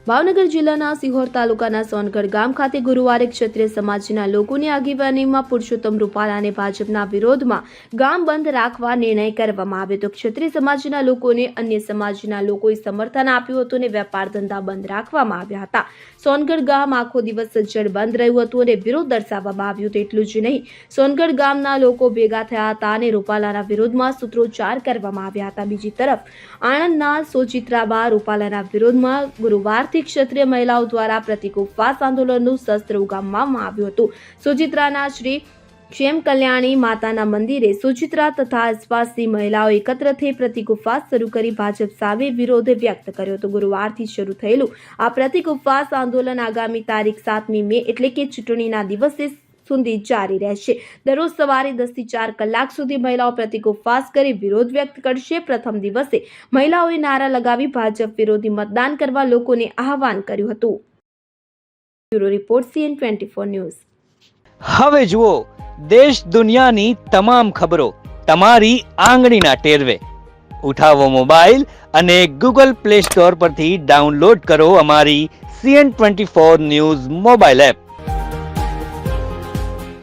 ભાવનગર જિલ્લાના સિહોર તાલુકાના સોનગઢ ગામ ખાતે ગુરુવારે ક્ષત્રિય સમાજના લોકોની આગેવાનીમાં પુરુષોત્તમ રૂપાલા અને ભાજપના વિરોધમાં ગામ બંધ રાખવા નિર્ણય કરવામાં આવ્યો હતો। ક્ષત્રિય સમાજના લોકોને અન્ય સમાજના લોકોએ સમર્થન આપ્યું હતું અને વેપાર ધંધા બંધ રાખવામાં આવ્યા હતા। સોનગઢ ગામ આખો દિવસ સજ્જડ બંધ રહ્યું હતું અને વિરોધ દર્શાવવામાં આવ્યો હતો। એટલું જ નહીં, સોનગઢ ગામના લોકો ભેગા થયા હતા અને રૂપાલાના વિરોધમાં સૂત્રોચ્ચાર કરવામાં આવ્યા હતા। બીજી તરફ આણંદના સોચિત્રાબા રૂપાલાના વિરોધમાં ગુરુવારથી ક્ષત્રિય મહિલાઓ દ્વારા પ્રતિક ઉપવાસ આંદોલનનું શસ્ત્ર ઉગામવામાં આવ્યું હતું। સોચિત્રાના શ્રી ક્ષેમ કલ્યાણી માતાના મંદિરે સોચિત્રા તથા આસપાસની મહિલાઓ એકત્ર થઈ પ્રતિક ઉપવાસ શરૂ કરી ભાજપ સામે વિરોધ વ્યક્ત કર્યો હતો। ગુરુવારથી શરૂ થયેલું આ પ્રતિક ઉપવાસ આંદોલન આગામી તારીખ 7મી મે એટલે કે ચૂંટણીના દિવસે સુધી જારી રહેશે। દરરોજ સવારે 10 થી 4 કલાક સુધી મહિલાઓ પ્રતિક ઉપવાસ કરી વિરોધ વ્યક્ત કરશે। પ્રથમ દિવસે મહિલાઓએ નારા લગાવી ભાજપ વિરોધી મતદાન કરવા લોકોને આહવાન કર્યું હતું। Bureau report CN24 news. હવે જુઓ દેશ દુનિયાની તમામ ખબરો તમારી આંગળીના ટેરવે। ઉઠાવો મોબાઈલ અને Google Play Store પરથી ડાઉનલોડ કરો અમારી CN24 ન્યૂઝ મોબાઈલ એપ।